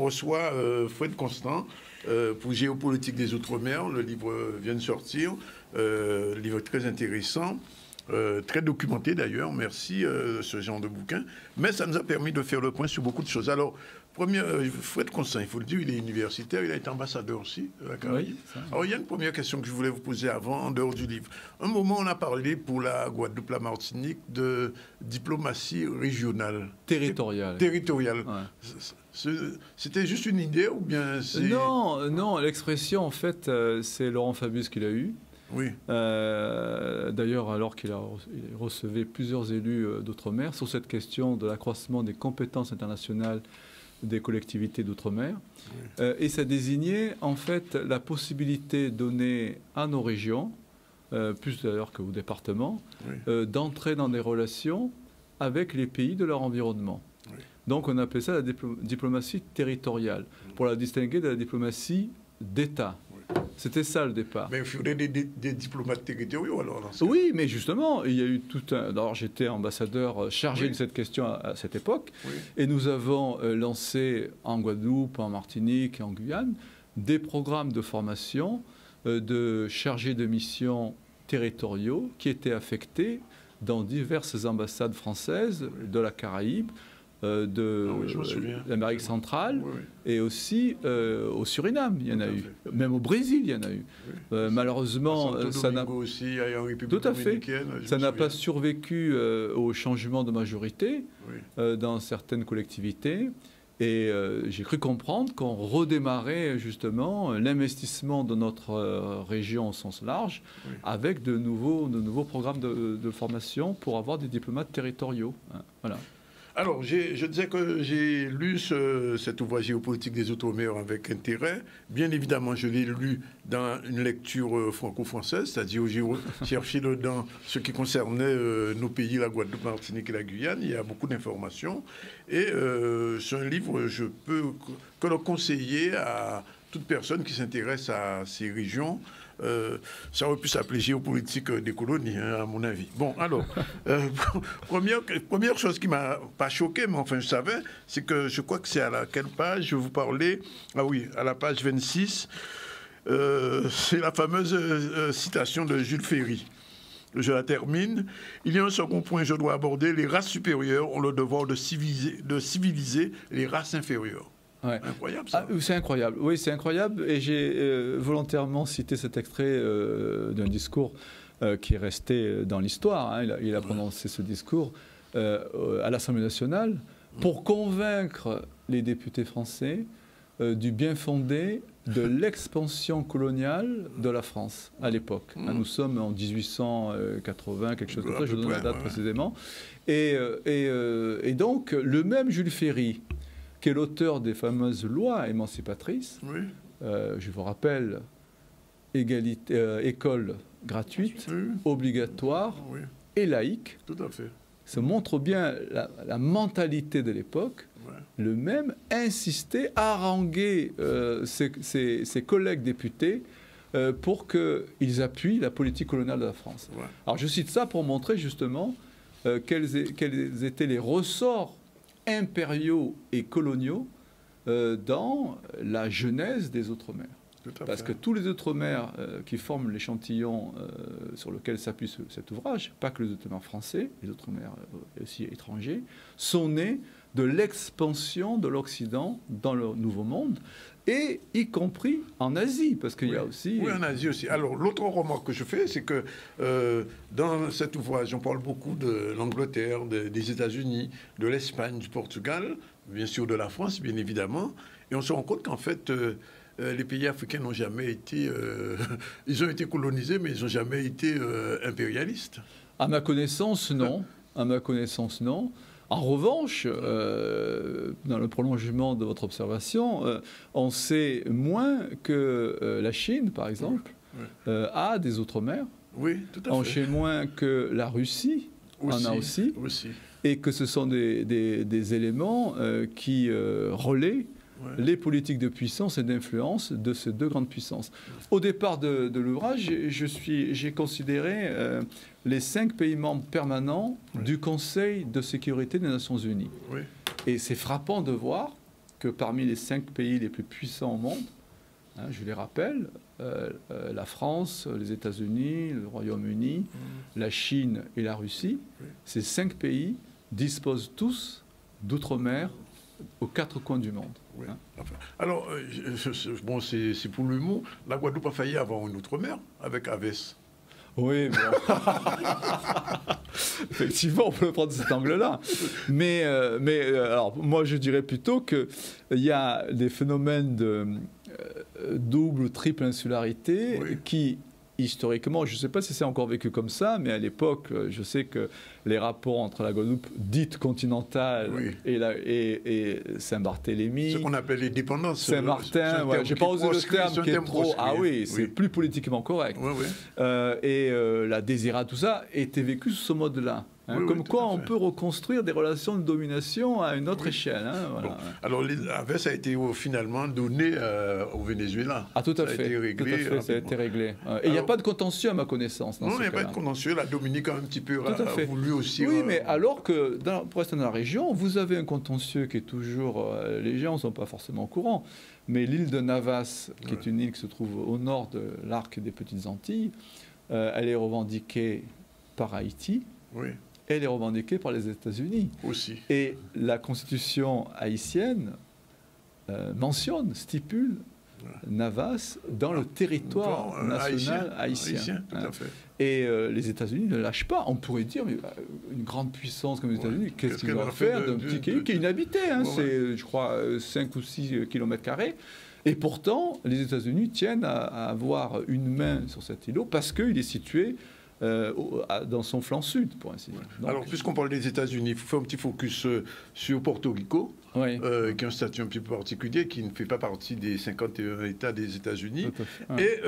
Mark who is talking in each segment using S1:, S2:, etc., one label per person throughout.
S1: reçoit Fred Constant pour Géopolitique des Outre-mer. Le livre vient de sortir, livre très intéressant. Très documenté d'ailleurs, merci ce genre de bouquin. Mais ça nous a permis de faire le point sur beaucoup de choses. Alors, Fred Constant, il faut le dire, il est universitaire, il a été ambassadeur aussi de la Caraïbe. Oui, alors, il y a une première question que je voulais vous poser avant, en dehors du livre. Un moment, on a parlé pour la Guadeloupe, la Martinique, de diplomatie régionale.
S2: Territoriale.
S1: Territoriale. Ouais. C'était juste une idée ou bien c'est...
S2: Non, non, l'expression, en fait, c'est Laurent Fabius qui l'a eue.
S1: Oui.
S2: D'ailleurs, alors qu'il recevait plusieurs élus d'outre-mer sur cette question de l'accroissement des compétences internationales des collectivités d'outre-mer. Oui. Et ça désignait en fait la possibilité donnée à nos régions, plus d'ailleurs qu'aux départements, oui. D'entrer dans des relations avec les pays de leur environnement. Oui. Donc on appelait ça la diplomatie territoriale, pour la distinguer de la diplomatie d'État. C'était ça le départ.
S1: Mais il faudrait des diplomates territoriaux alors dans ce
S2: cas. Oui, mais justement, il y a eu tout un... Alors j'étais ambassadeur chargé oui. de cette question à cette époque, oui. et nous avons lancé en Guadeloupe, en Martinique et en Guyane des programmes de formation de chargés de mission territoriaux qui étaient affectés dans diverses ambassades françaises oui. de la Caraïbe, de l'Amérique centrale oui, oui. et aussi au Suriname, il y en a eu. Même au Brésil, il y en a eu. Oui. Malheureusement, ça n'a
S1: aussi en République
S2: tout à fait. Ça n'a pas survécu au changement de majorité oui. Dans certaines collectivités. Et j'ai cru comprendre qu'on redémarrait justement l'investissement de notre région au sens large oui. avec de nouveaux programmes de formation pour avoir des diplomates territoriaux. Hein, voilà.
S1: Alors, je disais que j'ai lu cet ouvrage Géopolitique des Outre-mer avec intérêt. Bien évidemment, je l'ai lu dans une lecture franco-française, c'est-à-dire j'ai cherché dedans ce qui concernait nos pays, la Guadeloupe, la Martinique et la Guyane. Il y a beaucoup d'informations. Et c'est un livre, je peux que le conseiller à toute personne qui s'intéresse à ces régions. Ça aurait pu s'appeler Géopolitique des colonies, hein, à mon avis. Bon, alors, première chose qui m'a pas choqué, mais enfin je savais, c'est que je crois que c'est à laquelle page je vous parlais. Ah oui, à la page 26, c'est la fameuse citation de Jules Ferry. Je la termine. Il y a un second point que je dois aborder. Les races supérieures ont le devoir de civiliser les races inférieures.
S2: Ouais.
S1: Incroyable ça.
S2: Ah, c'est incroyable, oui c'est incroyable et j'ai volontairement cité cet extrait d'un discours qui est resté dans l'histoire. Hein. Il a prononcé ce discours à l'Assemblée nationale pour convaincre les députés français du bien fondé de l'expansion coloniale de la France à l'époque. Hein, nous sommes en 1880, quelque chose comme ça, je donne la date précisément. Et donc le même Jules Ferry, qui est l'auteur des fameuses lois émancipatrices, oui. Je vous rappelle, école gratuite, oui. obligatoire oui. et laïque.
S1: Tout à fait.
S2: Ça montre bien la mentalité de l'époque. Ouais. Le même insistait, haranguer ses collègues députés pour qu'ils appuient la politique coloniale de la France. Ouais. Alors je cite ça pour montrer justement quels étaient les ressorts impériaux et coloniaux dans la genèse des Outre-mer. Parce que tous les Outre-mer qui forment l'échantillon sur lequel s'appuie cet ouvrage, pas que les Outre-mer français, les Outre-mer aussi étrangers, sont nés de l'expansion de l'Occident dans le Nouveau Monde, et y compris en Asie, parce qu'il y a aussi...
S1: Oui, en Asie aussi. Alors, l'autre remarque que je fais, c'est que dans cet ouvrage, on parle beaucoup de l'Angleterre, des États-Unis, de l'Espagne, du Portugal, bien sûr de la France, bien évidemment, et on se rend compte qu'en fait... les pays africains n'ont jamais été... ils ont été colonisés, mais ils n'ont jamais été impérialistes.
S2: À ma connaissance, non. À ma connaissance, non. En revanche, dans le prolongement de votre observation, on sait moins que la Chine, par exemple, a des Outre-mer.
S1: Oui, tout à fait.
S2: On sait moins que la Russie en a aussi. Et que ce sont des éléments qui relaient les politiques de puissance et d'influence de ces deux grandes puissances. Au départ de l'ouvrage, j'ai considéré les 5 pays membres permanents du Conseil de sécurité des Nations Unies. Et c'est frappant de voir que parmi les 5 pays les plus puissants au monde, hein, je les rappelle, la France, les États-Unis, le Royaume-Uni, la Chine et la Russie, ces 5 pays disposent tous d'outre-mer aux 4 coins du monde.
S1: Oui.
S2: Hein.
S1: Enfin, alors, bon, c'est pour l'humour. La Guadeloupe a failli avoir une outre-mer avec Aves.
S2: Oui, bon. Effectivement, on peut le prendre de cet angle-là. Mais alors, moi, je dirais plutôt qu'il y a des phénomènes de double ou triple insularité qui, historiquement, je ne sais pas si c'est encore vécu comme ça, mais à l'époque, je sais que les rapports entre la Guadeloupe dite continentale et Saint-Barthélemy...
S1: Ce qu'on appelle les dépendances.
S2: Saint-Martin, je n'ai pas osé le terme qui est trop... Ah oui, c'est plus politiquement correct. La Désira, tout ça, était vécu sous ce mode-là. Hein, comme quoi on peut reconstruire des relations de domination à une autre échelle. Hein, voilà.
S1: Bon. Alors, Aves a été finalement donné au Venezuela.
S2: Ah, tout à fait.
S1: Ça a été réglé.
S2: Tout à fait, ça a été réglé. Et il n'y a pas de contentieux à ma connaissance.
S1: Non, il n'y a pas de contentieux. La Dominique a un petit peu voulu aussi.
S2: Oui, mais alors que pour rester dans la région, vous avez un contentieux qui est toujours. Les gens ne sont pas forcément au courant. Mais l'île de Navas, qui est une île qui se trouve au nord de l'arc des Petites Antilles, elle est revendiquée par Haïti.
S1: Oui.
S2: Elle est revendiquée par les États-Unis.
S1: Aussi.
S2: Et la constitution haïtienne stipule Navas dans le territoire national haïtien.
S1: Tout à fait.
S2: Et les États-Unis ne lâchent pas. On pourrait dire, mais une grande puissance comme les États-Unis, qu'est-ce qu'ils vont faire d'un petit pays qui est inhabité, hein, c'est, je crois, 5 ou 6 km². Et pourtant, les États-Unis tiennent à avoir une main sur cet îlot parce qu'il est situé dans son flanc sud, pour ainsi dire. Donc,
S1: alors, puisqu'on parle des États-Unis, il faut faire un petit focus sur Porto Rico, qui a un statut un petit peu particulier, qui ne fait pas partie des 51 États des États-Unis. Et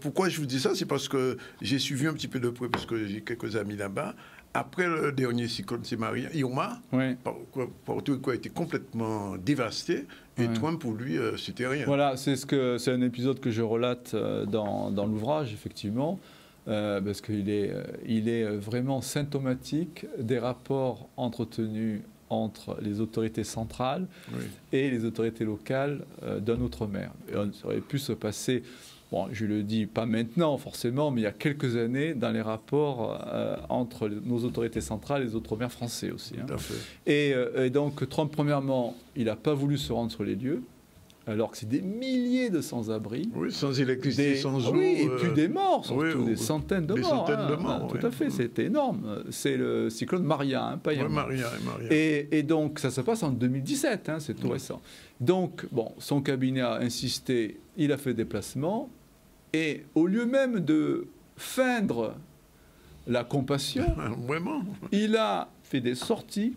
S1: pourquoi je vous dis ça, c'est parce que j'ai suivi un petit peu de près, parce que j'ai quelques amis là-bas. Après le dernier cyclone Irma, Porto Rico a été complètement dévasté. Et Trump, pour lui, c'était rien.
S2: Voilà, c'est un épisode que je relate dans l'ouvrage, effectivement. Parce qu'il est vraiment symptomatique des rapports entretenus entre les autorités centrales et les autorités locales d'un outre-mer. Ça aurait pu se passer, bon, je le dis pas maintenant forcément, mais il y a quelques années dans les rapports entre nos autorités centrales et les outre-mer français aussi. Hein.
S1: Tout à fait.
S2: Et donc Trump, premièrement, il n'a pas voulu se rendre sur les lieux. Alors que c'est des milliers de sans-abri.
S1: Oui, sans électricité, sans eau.
S2: Oui, et puis des morts, surtout, des centaines de morts.
S1: Centaines de morts,
S2: tout à fait, c'était énorme. C'est le cyclone Maria, hein, pas Irma.
S1: Maria.
S2: Et donc, ça se passe en 2017, hein, c'est tout récent. Donc, bon, son cabinet a insisté, il a fait des déplacements, et au lieu même de feindre la compassion, il a fait des sorties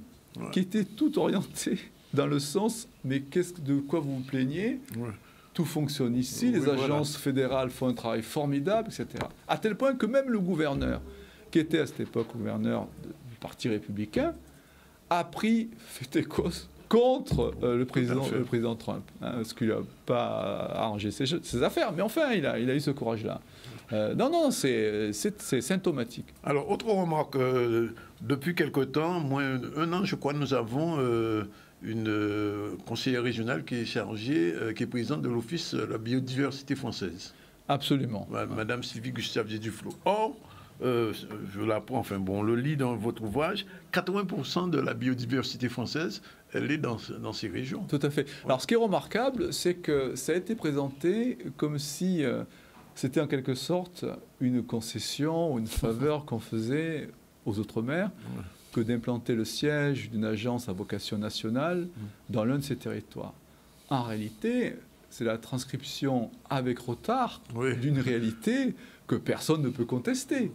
S2: qui étaient toutes orientées dans le sens, mais de quoi vous vous plaignez? Tout fonctionne ici, les agences fédérales font un travail formidable, etc. À tel point que même le gouverneur, qui était à cette époque gouverneur du Parti républicain, a pris fait et cause contre le président Trump, hein, ce qui n'a pas arrangé ses affaires. Mais enfin, il a eu ce courage-là. Non, c'est symptomatique.
S1: Alors, autre remarque, depuis quelque temps, moins un an, je crois, nous avons une conseillère régionale qui est chargée, qui est présidente de l'Office de la biodiversité française.
S2: Absolument.
S1: Madame Sylvie Gustavier-Duflot. Or, je l'apprends, enfin bon, on le lit dans votre ouvrage, 80% de la biodiversité française, elle est dans ces régions.
S2: Tout à fait. Alors, ce qui est remarquable, c'est que ça a été présenté comme si c'était en quelque sorte une concession ou une faveur qu'on faisait aux Outre-mer que d'implanter le siège d'une agence à vocation nationale dans l'un de ces territoires. En réalité, c'est la transcription avec retard d'une réalité que personne ne peut contester.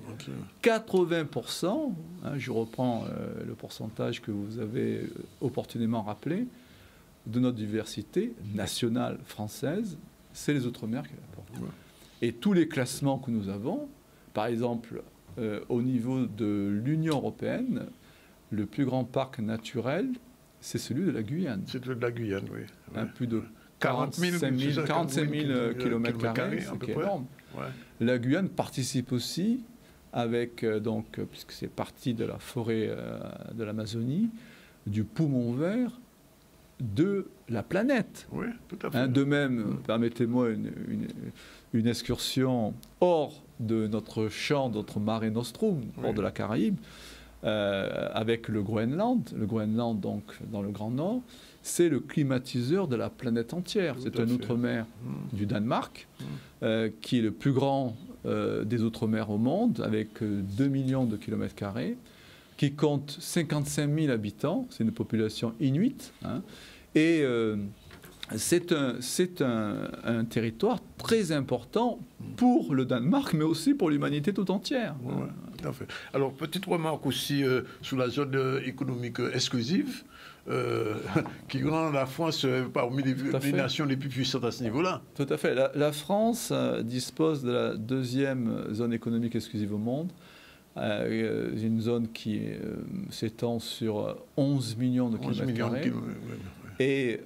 S2: 80%, hein, je reprends le pourcentage que vous avez opportunément rappelé, de notre diversité nationale française, c'est les Outre-mer qui l'apportent. Et tous les classements que nous avons, par exemple, au niveau de l'Union européenne, le plus grand parc naturel, c'est celui de la Guyane.
S1: C'est celui de la Guyane, oui.
S2: Hein, plus de 45 000 km², c'est énorme. La Guyane participe aussi avec, puisque c'est partie de la forêt de l'Amazonie, du poumon vert, de la planète.
S1: Oui, tout à fait.
S2: De même, permettez-moi une excursion hors de notre champ, de notre Mare Nostrum, hors de la Caraïbe, avec le Groenland. Le Groenland, donc, dans le Grand Nord, c'est le climatiseur de la planète entière. C'est un outre-mer du Danemark, qui est le plus grand des outre-mer au monde, avec 2 millions de kilomètres carrés, qui compte 55 000 habitants. C'est une population inuite. Et c'est un territoire très important pour le Danemark, mais aussi pour l'humanité tout entière.
S1: Ouais, tout à fait. Alors, petite remarque aussi sur la zone économique exclusive, qui rend la France parmi les nations les plus puissantes à ce niveau-là.
S2: Tout à fait. La France dispose de la deuxième zone économique exclusive au monde. Une zone qui s'étend sur 11 millions de kilomètres carrés. Et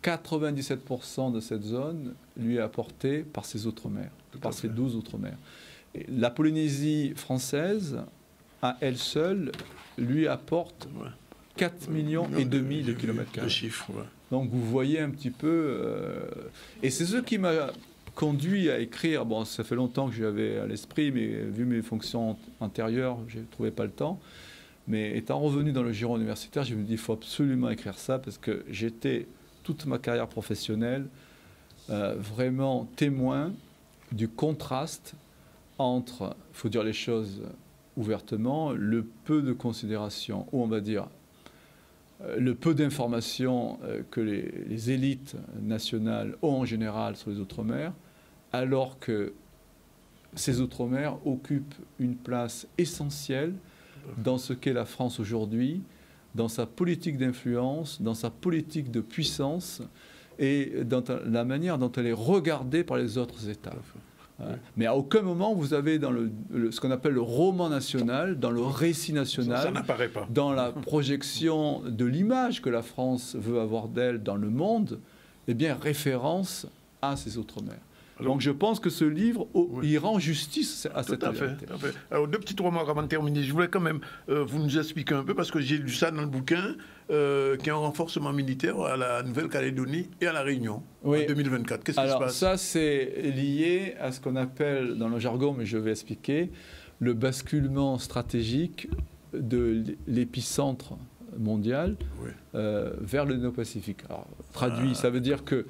S2: 97% de cette zone lui est apportée par ses outre-mer, par ses 12 outre-mer. La Polynésie française, à elle seule, lui apporte 4 millions et demi de kilomètres carrés. Donc vous voyez un petit peu... et c'est ce qui m'a conduit à écrire. Bon, ça fait longtemps que j'avais à l'esprit, mais vu mes fonctions antérieures, je ne trouvais pas le temps. Mais étant revenu dans le giron universitaire, je me dis qu'il faut absolument écrire ça parce que j'étais, toute ma carrière professionnelle, vraiment témoin du contraste entre, il faut dire les choses ouvertement, le peu de considération, ou on va dire le peu d'informations que les élites nationales ont en général sur les Outre-mer, alors que ces Outre-mer occupent une place essentielle dans ce qu'est la France aujourd'hui, dans sa politique d'influence, dans sa politique de puissance et dans la manière dont elle est regardée par les autres États. Mais à aucun moment vous avez dans ce qu'on appelle le roman national, dans le récit national,
S1: ça n'apparaît pas.
S2: Dans la projection de l'image que la France veut avoir d'elle dans le monde, eh bien référence à ces Outre-mer. Donc je pense que ce livre, il rend justice à cette réalité.
S1: Tout à fait. Alors 2 petites remarques avant de terminer. Je voulais quand même vous nous expliquer un peu, parce que j'ai lu ça dans le bouquin, qu'il y a un renforcement militaire à la Nouvelle-Calédonie et à la Réunion en 2024. Qu'est-ce qui se passe?
S2: Alors ça, c'est lié à ce qu'on appelle, dans le jargon, mais je vais expliquer, le basculement stratégique de l'épicentre mondial vers le Indo-Pacifique. Alors, traduit, ça veut dire que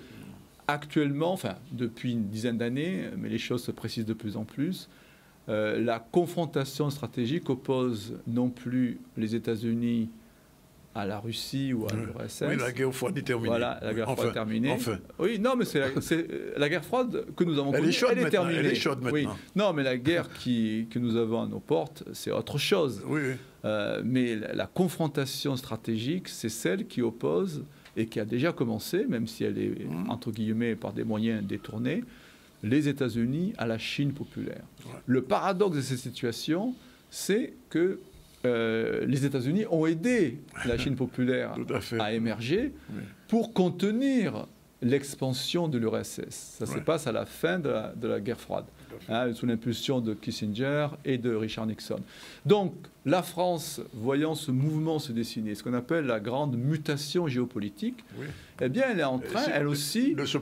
S2: actuellement, enfin depuis une dizaine d'années, mais les choses se précisent de plus en plus, la confrontation stratégique oppose non plus les États-Unis à la Russie ou à l'URSS.
S1: Oui, la guerre froide est terminée.
S2: Voilà, la guerre froide est terminée.
S1: Enfin.
S2: Oui, non, mais c'est la guerre froide que nous avons connue, elle est terminée.
S1: Elle est chaude maintenant.
S2: Oui. Non, mais la guerre que nous avons à nos portes, c'est autre chose.
S1: Oui.
S2: Mais la confrontation stratégique, c'est celle qui oppose et qui a déjà commencé, même si elle est, entre guillemets, par des moyens détournés, les États-Unis à la Chine populaire. Le paradoxe de cette situation, c'est que les États-Unis ont aidé la Chine populaire à émerger pour contenir l'expansion de l'URSS. Ça se passe à la fin de la guerre froide, sous l'impulsion de Kissinger et de Richard Nixon. Donc, la France, voyant ce mouvement se dessiner, ce qu'on appelle la grande mutation géopolitique, eh bien, elle est en train, elle aussi,
S1: de se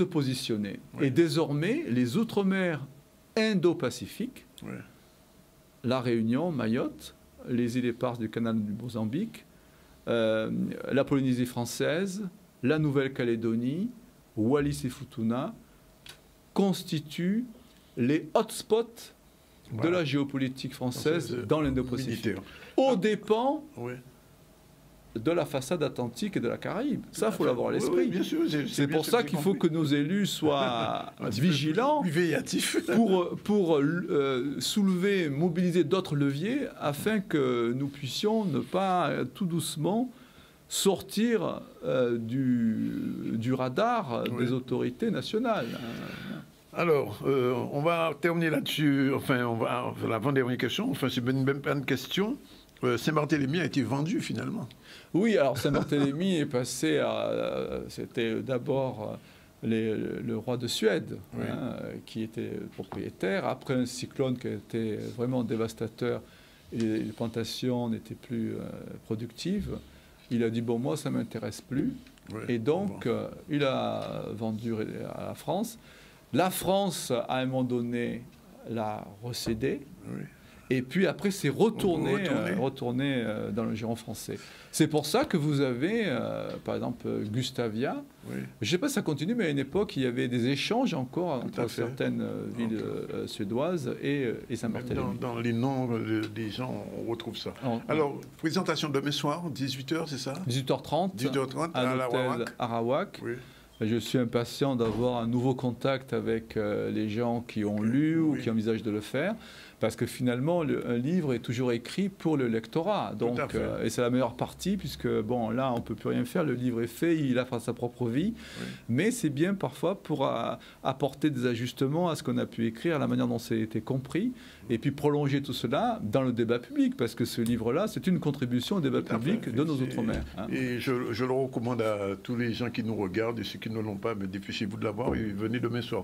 S1: positionner.
S2: Et désormais, les Outre-mer Indo-Pacifique, la Réunion, Mayotte, les îles éparses du canal du Mozambique, la Polynésie française, la Nouvelle-Calédonie, Wallis et Futuna, constituent les hotspots de la géopolitique française dans l'Indo-Pacifique, aux dépens de la façade atlantique et de la Caraïbe. Ça, il faut l'avoir à l'esprit.
S1: Bien sûr,
S2: c'est pour ça qu'il faut que nos élus soient vigilants pour soulever, mobiliser d'autres leviers afin que nous puissions ne pas tout doucement sortir du radar des autorités nationales.
S1: Alors, on va terminer là-dessus. Enfin, on va l'avant-dernière question. Enfin, c'est même pas une question. Saint-Barthélemy a été vendu finalement.
S2: Oui, alors Saint-Barthélemy est passé à... C'était d'abord le roi de Suède qui était propriétaire. Après un cyclone qui a été vraiment dévastateur, et les plantations n'étaient plus productives. il a dit, bon, moi, ça ne m'intéresse plus.
S1: Oui,
S2: Et donc, il a vendu à la France. La France, à un moment donné, l'a recédé.
S1: oui.
S2: Et puis après, c'est retourné dans le giron français. C'est pour ça que vous avez, par exemple, Gustavia.
S1: Oui.
S2: Je ne sais pas si ça continue, mais à une époque, il y avait des échanges encore entre certaines villes suédoises et Saint-Barthélemy.
S1: Dans les noms des gens, on retrouve ça. Alors, présentation demain soir, 18h, c'est ça?
S2: 18h30,
S1: 18h30
S2: à l'hôtel Arawak.
S1: Oui.
S2: Je suis impatient d'avoir un nouveau contact avec les gens qui ont lu ou qui envisagent de le faire. Parce que finalement, un livre est toujours écrit pour le lectorat. Donc, et c'est la meilleure partie, puisque bon, là, on ne peut plus rien faire. Le livre est fait, il a sa propre vie. Oui. Mais c'est bien parfois pour apporter des ajustements à ce qu'on a pu écrire, à la manière dont c'était compris. Et puis prolonger tout cela dans le débat public. Parce que ce livre-là, c'est une contribution au débat public de nos Outre-mer. Hein.
S1: Et je le recommande à tous les gens qui nous regardent et ceux qui ne l'ont pas, mais dépêchez-vous de l'avoir et venez demain soir.